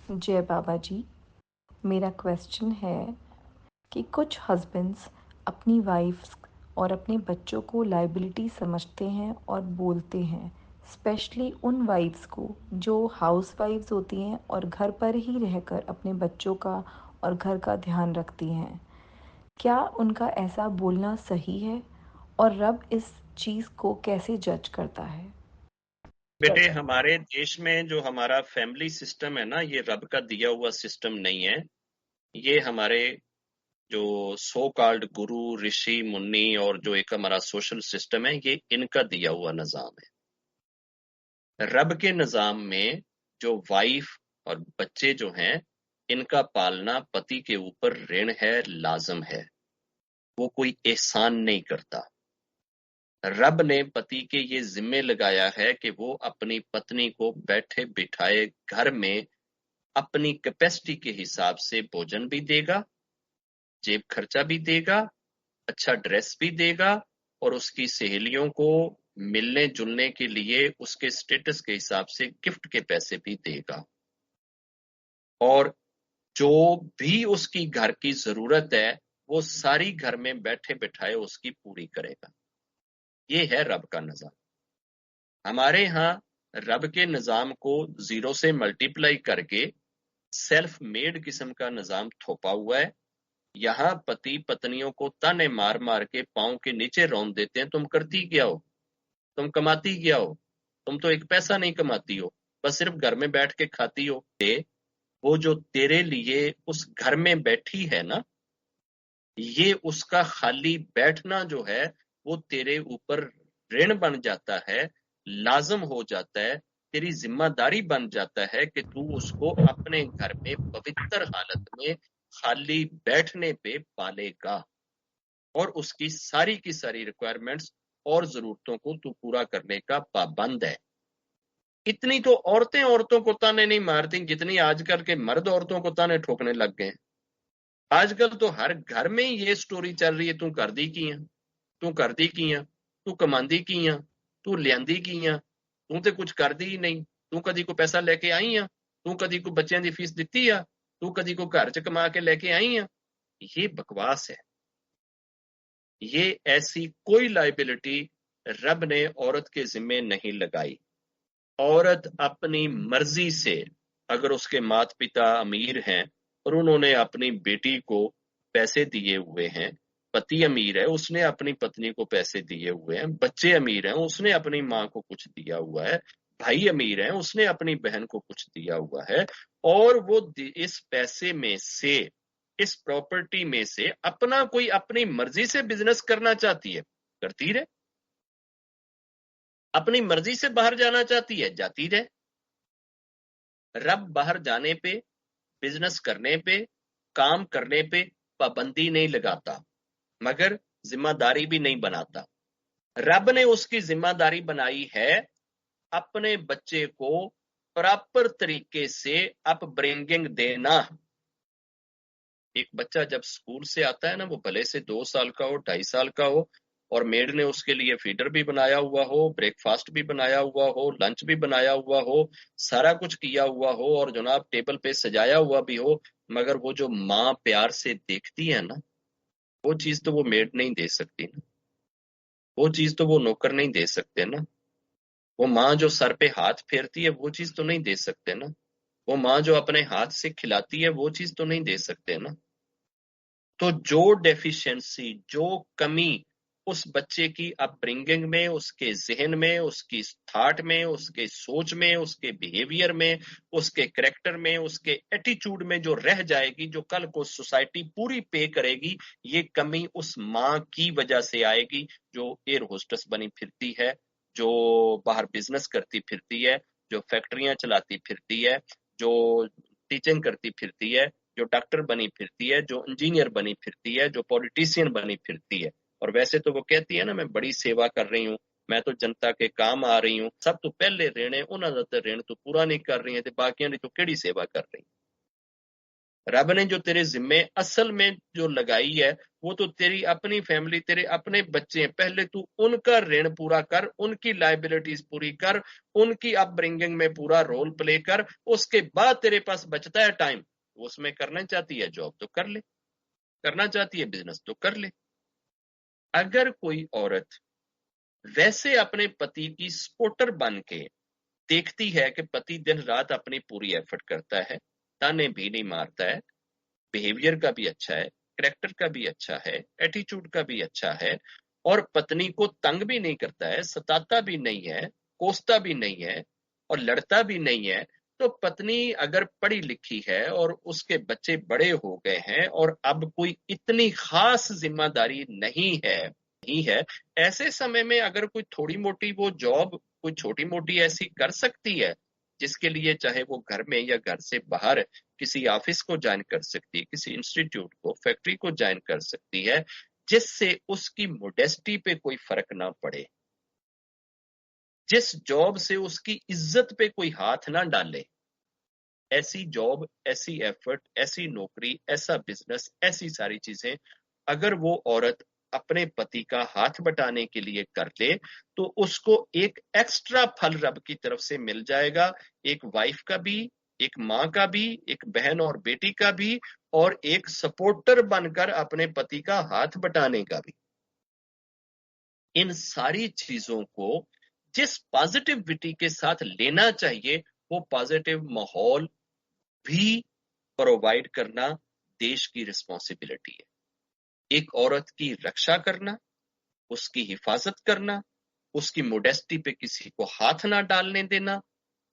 जय बाबा जी। मेरा क्वेश्चन है कि कुछ हस्बैंड्स अपनी वाइफ्स और अपने बच्चों को लाइबिलिटी समझते हैं और बोलते हैं, स्पेशली उन वाइफ्स को जो हाउस वाइफ्स होती हैं और घर पर ही रहकर अपने बच्चों का और घर का ध्यान रखती हैं। क्या उनका ऐसा बोलना सही है और रब इस चीज़ को कैसे जज करता है? बेटे, हमारे देश में जो हमारा फैमिली सिस्टम है ना, ये रब का दिया हुआ सिस्टम नहीं है। ये हमारे जो सो कॉल्ड गुरु, ऋषि, मुन्नी और जो एक हमारा सोशल सिस्टम है, ये इनका दिया हुआ निजाम है। रब के निजाम में जो वाइफ और बच्चे जो हैं, इनका पालना पति के ऊपर ऋण है, लाजम है। वो कोई एहसान नहीं करता। रब ने पति के ये जिम्मे लगाया है कि वो अपनी पत्नी को बैठे बिठाए घर में अपनी कैपेसिटी के हिसाब से भोजन भी देगा, जेब खर्चा भी देगा, अच्छा ड्रेस भी देगा और उसकी सहेलियों को मिलने जुलने के लिए उसके स्टेटस के हिसाब से गिफ्ट के पैसे भी देगा और जो भी उसकी घर की जरूरत है वो सारी घर में बैठे बिठाए उसकी पूरी करेगा। ये है रब का निजाम। हमारे यहाँ रब के निजाम को जीरो से मल्टीप्लाई करके सेल्फ मेड किस्म का निजाम थोपा हुआ है। यहाँ पति पत्नियों को ताने मार मार के पांव के नीचे रौंद देते हैं, तुम करती क्या हो, तुम कमाती क्या हो, तुम तो एक पैसा नहीं कमाती हो, बस सिर्फ घर में बैठ के खाती हो। वो जो तेरे लिए उस घर में बैठी है ना, ये उसका खाली बैठना जो है वो तेरे ऊपर ऋण बन जाता है, लाजम हो जाता है, तेरी जिम्मेदारी बन जाता है कि तू उसको अपने घर में पवित्र हालत में खाली बैठने पे पालेगा और उसकी सारी की सारी रिक्वायरमेंट्स और जरूरतों को तू पूरा करने का पाबंद है। इतनी तो औरतें औरतों को ताने नहीं मारती जितनी आजकल के मर्द औरतों को ताने ठोकने लग गए। आजकल तो हर घर में ये स्टोरी चल रही है, तू करदी की है, तू करदी की है, तू कमांदी की है, तू लियांदी की है, तू ते कुछ करदी ही नहीं, तू कदी को पैसा लेके आई है, तू कदी को बच्चों की फीस दिती है, तू कदी को घर च कमा के लेके आई है। ये बकवास है। ये ऐसी कोई लाइबिलिटी रब ने औरत के जिम्मे नहीं लगाई। औरत अपनी मर्जी से, अगर उसके माता पिता अमीर हैं और उन्होंने अपनी बेटी को पैसे दिए हुए हैं, पति अमीर है उसने अपनी पत्नी को पैसे दिए हुए हैं, बच्चे अमीर हैं उसने अपनी माँ को कुछ दिया हुआ है, भाई अमीर है उसने अपनी बहन को कुछ दिया हुआ है और वो इस पैसे में से, इस प्रॉपर्टी में से अपना कोई अपनी मर्जी से बिजनेस करना चाहती है, करती रहे। अपनी मर्जी से बाहर जाना चाहती है, जाती रहे। रब बाहर जाने पे, बिजनेस करने पे, काम करने पे पाबंदी नहीं लगाता, मगर जिम्मेदारी भी नहीं बनाता। रब ने उसकी जिम्मेदारी बनाई है अपने बच्चे को प्रॉपर तरीके से अपब्रिंगिंग देना। एक बच्चा जब स्कूल से आता है ना, वो भले से 2 साल का हो, 2.5 साल का हो, और मेड ने उसके लिए फीडर भी बनाया हुआ हो, ब्रेकफास्ट भी बनाया हुआ हो, लंच भी बनाया हुआ हो, सारा कुछ किया हुआ हो और जनाब टेबल पे सजाया हुआ भी हो, मगर वो जो माँ प्यार से देखती है ना, वो चीज तो वो मेड नहीं दे सकती ना, वो चीज तो वो नौकर नहीं दे सकते ना, वो माँ जो सर पे हाथ फेरती है वो चीज तो नहीं दे सकते ना, वो माँ जो अपने हाथ से खिलाती है वो चीज तो नहीं दे सकते ना। तो जो डेफिशिएंसी, जो कमी उस बच्चे की अपब्रिंगिंग में, उसके जहन में, उसकी थॉट में, उसके सोच में, उसके बिहेवियर में, उसके करेक्टर में, उसके एटीट्यूड में जो रह जाएगी, जो कल को सोसाइटी पूरी पे करेगी, ये कमी उस माँ की वजह से आएगी जो एयर होस्टेस बनी फिरती है, जो बाहर बिजनेस करती फिरती है, जो फैक्ट्रियां चलाती फिरती है, जो टीचिंग करती फिरती है, जो डॉक्टर बनी फिरती है, जो इंजीनियर बनी फिरती है, जो पॉलिटिशियन बनी फिरती है। और वैसे तो वो कहती है ना, मैं बड़ी सेवा कर रही हूँ, मैं तो जनता के काम आ रही हूँ, सब तो पहले ऋण है उन्होंने तो ऋण तो पूरा नहीं कर रही है, बाकियों ने तो केड़ी सेवा कर रही। رب نے جو تیرے ذمے اصل میں جو لگائی ہے وہ تو تیری اپنی فیملی، تیرے اپنے بچے ہیں، پہلے تو ان کا رن پورا کر، ان کی لائبلٹیز پوری کر، ان کی اپ برنگنگ میں پورا رول پلے کر، اس کے بعد تیرے پاس بچتا ہے ٹائم، اس میں کرنا چاہتی ہے جاب تو کر لے، کرنا چاہتی ہے بزنس تو کر لے۔ اگر کوئی عورت ویسے اپنے پتی کی سپورٹر بن کے دیکھتی ہے کہ پتی دن رات اپنی پوری ایفرٹ کرتا ہے، تانے بھی نہیں مارتا ہے، بیہیویئر کا بھی اچھا ہے، کریکٹر کا بھی اچھا ہے، ایٹیچیوڈ کا بھی اچھا ہے، اور پتنی کو تنگ بھی نہیں کرتا ہے، ستاتا بھی نہیں ہے، کوستا بھی نہیں ہے، اور لڑتا بھی نہیں ہے، تو پتنی اگر پڑھی لکھی ہے اور اس کے بچے بڑے ہو گئے ہیں اور اب کوئی اتنی خاص ذمہ داری نہیں ہے، ایسے سمے میں اگر کوئی تھوڑی موٹی وہ جاب کوئی چھوٹی موٹی ایسی کر سکتی ہے جس کے لیے چاہے وہ گھر میں یا گھر سے باہر کسی آفس کو جوائن کر سکتی ہے، کسی انسٹیٹیوٹ کو، فیکٹری کو جوائن کر سکتی ہے، جس سے اس کی موڈیسٹی پہ کوئی فرق نہ پڑے، جس جاب سے اس کی عزت پہ کوئی ہاتھ نہ ڈالے، ایسی جاب، ایسی ایفرٹ، ایسی نوکری، ایسا بزنس، ایسی ساری چیزیں اگر وہ عورت اپنے پتی کا ہاتھ بٹانے کے لیے کر لے تو اس کو ایک ایکسٹرا پھل رب کی طرف سے مل جائے گا، ایک وائف کا بھی، ایک ماں کا بھی، ایک بہن اور بیٹی کا بھی، اور ایک سپورٹر بن کر اپنے پتی کا ہاتھ بٹانے کا بھی۔ ان ساری چیزوں کو جس پازیٹیوٹی کے ساتھ لینا چاہیے وہ پازیٹیو ماحول بھی پرووائڈ کرنا دیش کی رسپانسبلٹی ہے۔ ایک عورت کی رکشا کرنا، اس کی حفاظت کرنا، اس کی موڈیسٹی پہ کسی کو ہاتھ نہ ڈالنے دینا،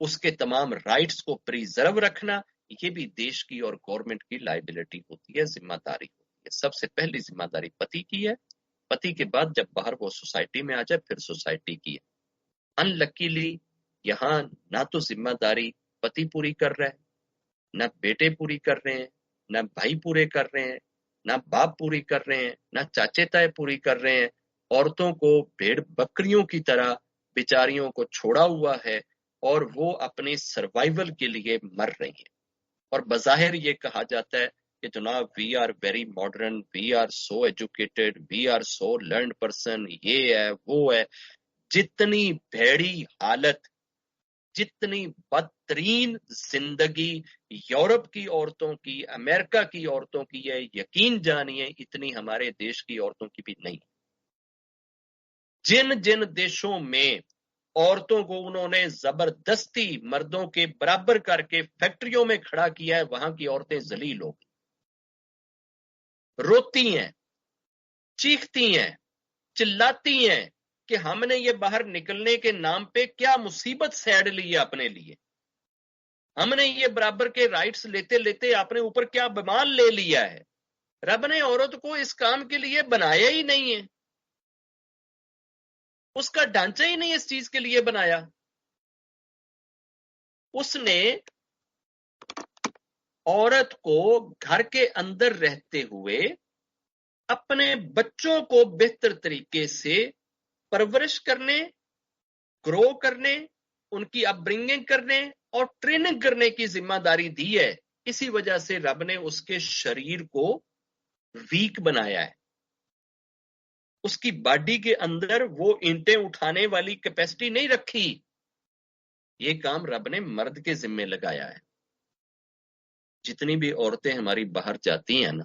اس کے تمام رائٹس کو پریزرو رکھنا، یہ بھی دیش کی اور گورنمنٹ کی لائبلٹی ہوتی ہے، ذمہ داری ہوتی ہے۔ سب سے پہلی ذمہ داری پتی کی ہے، پتی کے بعد جب باہر وہ سوسائٹی میں آ جائے پھر سوسائٹی کی ہے۔ ان لکیلی یہاں نہ تو ذمہ داری پتی پوری کر رہا ہے، نہ بیٹے پوری کر رہے ہیں، نہ بھائی پورے کر رہے ہیں، نہ باپ پوری کر رہے ہیں، نہ چاچے تائے پوری کر رہے ہیں، عورتوں کو بھیڑ بکریوں کی طرح بیچاریوں کو چھوڑا ہوا ہے اور وہ اپنی سروائیول کے لیے مر رہی ہیں، اور بظاہر یہ کہا جاتا ہے کہ جناب we are very modern, we are so educated, we are so learned person, یہ ہے وہ ہے۔ جتنی بھیڑی حالت، جتنی بدترین زندگی یورپ کی عورتوں کی، امریکہ کی عورتوں کی ہے، یقین جانیے اتنی ہمارے دیش کی عورتوں کی بھی نہیں۔ جن جن دیشوں میں عورتوں کو انہوں نے زبردستی مردوں کے برابر کر کے فیکٹریوں میں کھڑا کیا ہے، وہاں کی عورتیں ذلیل ہو گئی، روتی ہیں، چیختی ہیں، چلاتی ہیں کہ ہم نے یہ باہر نکلنے کے نام پہ کیا مصیبت سیڑ لی ہے اپنے لیے، ہم نے یہ برابر کے رائٹس لیتے لیتے اپنے اوپر کیا بیمار لے لیا ہے۔ رب نے عورت کو اس کام کے لیے بنایا ہی نہیں ہے، اس کا ڈھانچہ ہی نہیں اس چیز کے لیے بنایا۔ اس نے عورت کو گھر کے اندر رہتے ہوئے اپنے بچوں کو بہتر طریقے سے پرورش کرنے، گرو کرنے، ان کی اپ برنگنگ کرنے اور ٹریننگ کرنے کی ذمہ داری دی ہے۔ اسی وجہ سے رب نے اس کے شریر کو ویک بنایا ہے، اس کی باڈی کے اندر وہ اینٹیں اٹھانے والی کیپیسٹی نہیں رکھی، یہ کام رب نے مرد کے ذمے لگایا ہے۔ جتنی بھی عورتیں ہماری باہر جاتی ہیں نا،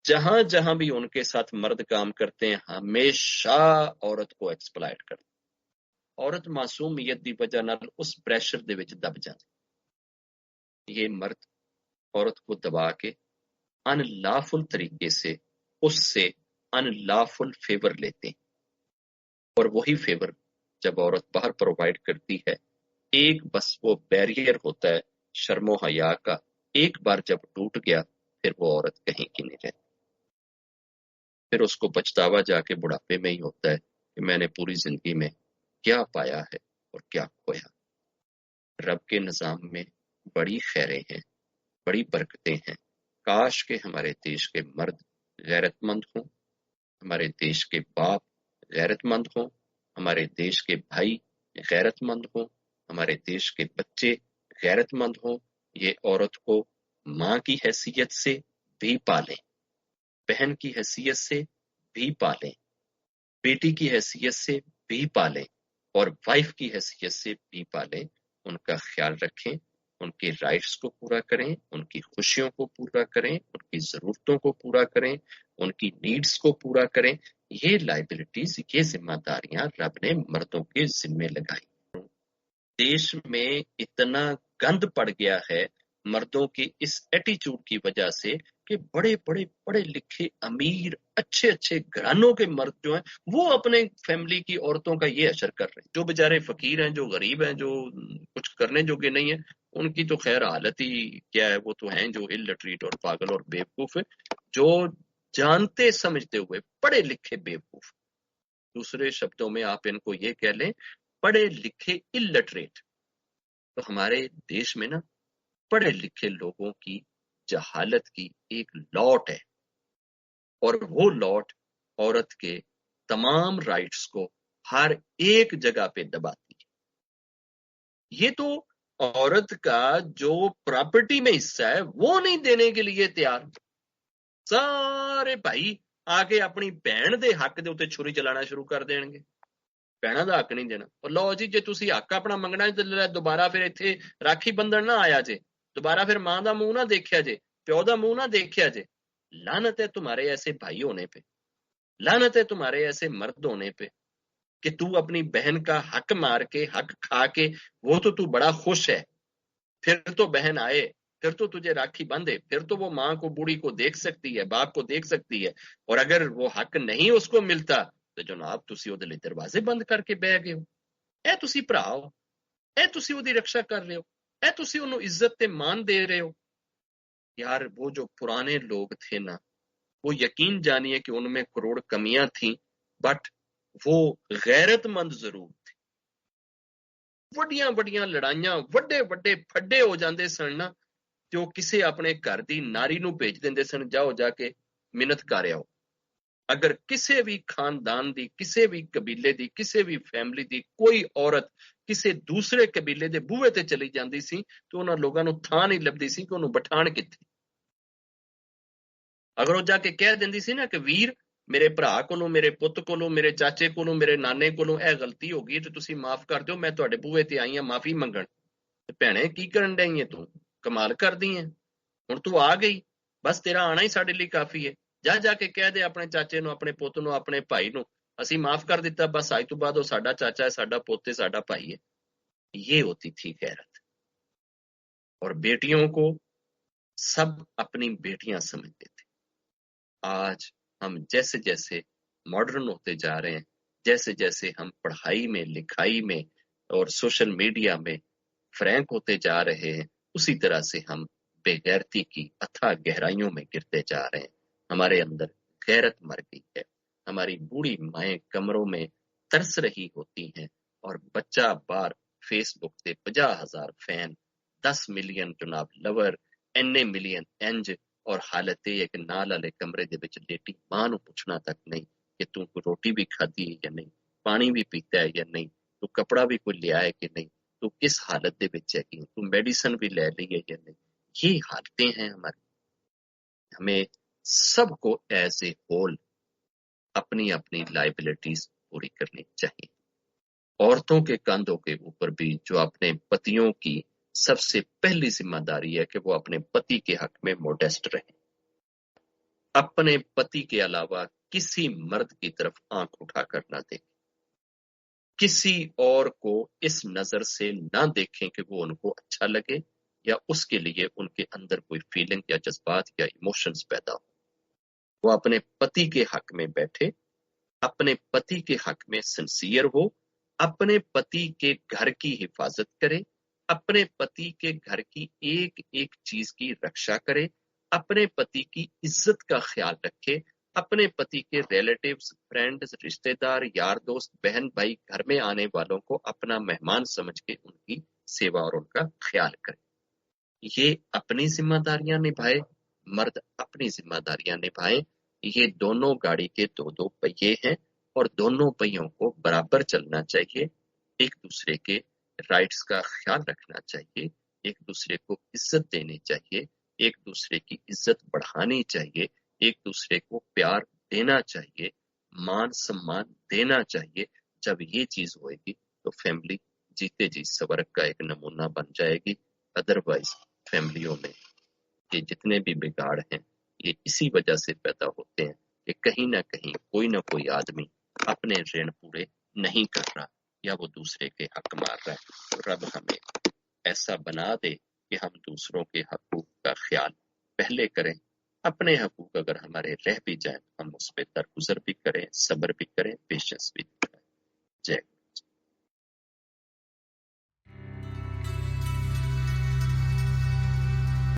جہاں جہاں بھی ان کے ساتھ مرد کام کرتے ہیں ہمیشہ عورت کو ایکسپلائٹ کرتے ہیں، عورت معصومیت دی وجہ نال اس پریشر دے وچ دب جاتی، یہ مرد عورت کو دبا کے ان لافل طریقے سے اس سے ان لافل فیور لیتے ہیں، اور وہی فیور جب عورت باہر پرووائڈ کرتی ہے، ایک بس وہ بیریئر ہوتا ہے شرم و حیا کا، ایک بار جب ٹوٹ گیا پھر وہ عورت کہیں کی نہیں رہتی، پھر اس کو پچھتاوا جا کے بڑھاپے میں ہی ہوتا ہے کہ میں نے پوری زندگی میں کیا پایا ہے اور کیا کھویا۔ رب کے نظام میں بڑی خیریں ہیں، بڑی برکتیں ہیں، کاش کہ ہمارے دیش کے مرد غیرت مند ہوں، ہمارے دیش کے باپ غیرت مند ہوں، ہمارے دیش کے بھائی غیرت مند ہوں، ہمارے دیش کے بچے غیرت مند ہوں، یہ عورت کو माँ की हैसियत से भी पालें, बहन की हैसियत से भी पालें, बेटी की हैसियत से भी पालें और वाइफ की हैसियत से भी पालें। उनका ख्याल रखें, उनके राइट्स को पूरा करें, उनकी खुशियों को पूरा करें, उनकी जरूरतों को पूरा करें, उनकी नीड्स को पूरा करें। ये लाइबिलिटीज, ये जिम्मेदारियां रब ने मर्दों के जिम्मे लगाई। देश में इतना गंद पड़ गया है मर्दों के इस एटीट्यूड की वजह से कि बड़े बड़े पढ़े लिखे अमीर अच्छे अच्छे घरानों के मर्द जो हैं वो अपने फैमिली की औरतों का ये असर कर रहे हैं। जो बेचारे फकीर हैं, जो गरीब हैं, जो कुछ करने जोगे नहीं है, उनकी तो खैर हालत ही क्या है, वो तो हैं जो इलिटरेट और पागल और बेवकूफ है, जो जानते समझते हुए पढ़े लिखे बेवकूफ। दूसरे शब्दों में आप इनको ये कह लें, पढ़े लिखे इलिटरेट। तो हमारे देश में ना पढ़े लिखे लोगों की जहालत की एक लौट है और वो लौट औरत के तमाम राइट्स को हर एक जगह पे दबाती है। ये तो औरत का जो प्रॉपर्टी में हिस्सा है वो नहीं देने के लिए तैयार। सारे भाई आके अपनी भैन दे हक दे उत्ते छुरी चलाना शुरू कर देंगे, भैणा ਦਾ हक नहीं देना। और लो जी, जे तुसी हक अपना मंगना है तो दोबारा फिर इत्थे राखी बंधन ना आया जे, दोबारा फिर मां दा मुंह ना देखिया जे, प्यो दा मुंह ना देखिया जे। लानत है तुम्हारे ऐसे भाई होने पे, लानत है तुम्हारे ऐसे मर्द होने पे कि तू अपनी बहन का हक मार के, हक खा के, वो तो तू बड़ा खुश है, फिर तो बहन आए, फिर तो तुझे राखी बांधे, फिर तो वो माँ को, बूढ़ी को देख सकती है, बाप को देख सकती है। और अगर वो हक नहीं उसको मिलता तो जनाब तुसी ਉਹਦੇ ਲਈ दरवाजे बंद करके बह गए हो। ਇਹ ਤੁਸੀਂ ਭਰਾ ਹੋ, ਇਹ ਤੁਸੀਂ ਉਹਦੀ रक्षा कर रहे हो, ਇਹ ਤੁਸੀਂ ਉਹਨੂੰ इज्जत ਤੇ मान दे रहे हो। यार वो जो पुराने लोग थे ना, वो यकीन जानिए कि उनमें करोड़ कमियां थी, बट वो गैरतमंद जरूर थे। ਵੱਡੀਆਂ ਵੱਡੀਆਂ ਲੜਾਈਆਂ, ਵੱਡੇ ਵੱਡੇ ਫੱਡੇ ਹੋ ਜਾਂਦੇ ਸਨ ਨਾ, ਤੇ ਉਹ ਕਿਸੇ ਆਪਣੇ ਘਰ ਦੀ ਨਾਰੀ ਨੂੰ ਭੇਜ ਦਿੰਦੇ ਸਨ, ਜਾਓ ਜਾ ਕੇ ਮਿਹਨਤ ਕਰ ਆਓ। अगर किसी भी खानदान की, किसी भी कबीले की, किसी भी फैमिली की कोई औरत किसी दूसरे कबीले के बूहे ते चली जाती सी तो उन्हां लोगों नूं थां नहीं लभदी सी कि उन्होंने बठाण कित्थे। अगर वो जाके कह देंदी सी ना कि वीर मेरे भरा कोलों, मेरे पुत कोलों, मेरे चाचे कोलों, मेरे नाने कोलों यह गलती हो गई तो तुसी माफ कर दो, मैं तुहाडे बूहे ते आई हां माफी मंगण। ते भैणे की करन डई है तू, कमाल करदी है, हुण तू आ गई, बस तेरा आना ही साडे लई काफी है। जा जाके कह दे अपने चाचे नूं, अपने पुੱਤ ਨੂੰ, अपने भाई ਨੂੰ, ਅਸੀਂ माफ कर दिता, बस आज तो बाद वो साडा चाचा है, साडा पुੱਤ है, साडा भाई है। ये होती थी गैरत। और बेटियों को सब अपनी बेटियां समझते थे। आज हम जैसे जैसे मॉडर्न होते जा रहे हैं, जैसे जैसे हम पढ़ाई में, लिखाई में और सोशल मीडिया में फ्रैंक होते जा रहे हैं, उसी तरह से हम बेगैरती की अथाह गहराइयों में गिरते जा रहे हैं। हमारे अंदर गैरत मर गई है। हमारी बूढ़ी माएं कमरों में तरस रही होती हैं और बच्चा बार फेसबुक से 50,000 फैन, 10 मिलियन जनाब लवर, एने मिलियन इंज, और हालत ये है कि नाल वाले कमरे दे विच लेटी मां नूं पुछना तक नहीं कि तू रोटी भी खाधी है या नहीं, पानी भी पीता है या नहीं, तू कपड़ा भी कोई लिया है कि नहीं, तू किस हालत दे विच है कि तू मेडिसिन भी ले ली है या नहीं। ये हालतें हैं हमारी। हमें सबको एज ए होल अपनी अपनी लाइबिलिटीज पूरी करनी चाहिए। औरतों के कंधों के ऊपर भी जो अपने पतियों की सबसे पहली जिम्मेदारी है कि वो अपने पति के हक में मोडेस्ट रहे, अपने पति के अलावा किसी मर्द की तरफ आंख उठाकर ना देखें, किसी और को इस नजर से ना देखें कि वो उनको अच्छा लगे या उसके लिए उनके अंदर कोई फीलिंग या जज्बात या इमोशंस पैदा हो। वो अपने पति के हक में बैठे, अपने पति के हक में सिंसियर हो, अपने पति के घर की हिफाजत करे, अपने पति के घर की एक एक चीज की रक्षा करे, अपने पति की इज्जत का ख्याल रखे, अपने पति के रिलेटिव्स, फ्रेंड्स, रिश्तेदार, यार दोस्त, बहन भाई, घर में आने वालों को अपना मेहमान समझ के उनकी सेवा और उनका ख्याल करे। ये अपनी जिम्मेदारियां निभाए, मर्द अपनी जिम्मेदारियां निभाए। ये दोनों गाड़ी के दो दो पहिए हैं और दोनों पहियों को बराबर चलना चाहिए। एक दूसरे के राइट्स का ख्याल रखना चाहिए, एक दूसरे को इज्जत देनी चाहिए, ایک دوسرے کی عزت بڑھانی چاہیے، ایک دوسرے کو پیار دینا چاہیے، مان سمان دینا چاہیے۔ جب یہ چیز ہوئے گی تو فیملی جیتے جی سورگ کا ایک نمونہ بن جائے گی۔ ادروائز فیملیوں میں یہ جتنے بھی بگاڑ ہیں یہ اسی وجہ سے پیدا ہوتے ہیں کہ کہیں نہ کہیں کوئی نہ کوئی آدمی اپنے رین پورے نہیں کر رہا یا وہ دوسرے کے حق مار رہا ہے۔ تو رب ہمیں ایسا بنا دے کہ ہم دوسروں کے حقوق کا خیال پہلے کریں، اپنے حقوق اگر ہمارے رہ بھی جائیں ہم اس پہ درگزر بھی کریں، صبر بھی کریں، پیشنس بھی دکھائیں۔ جے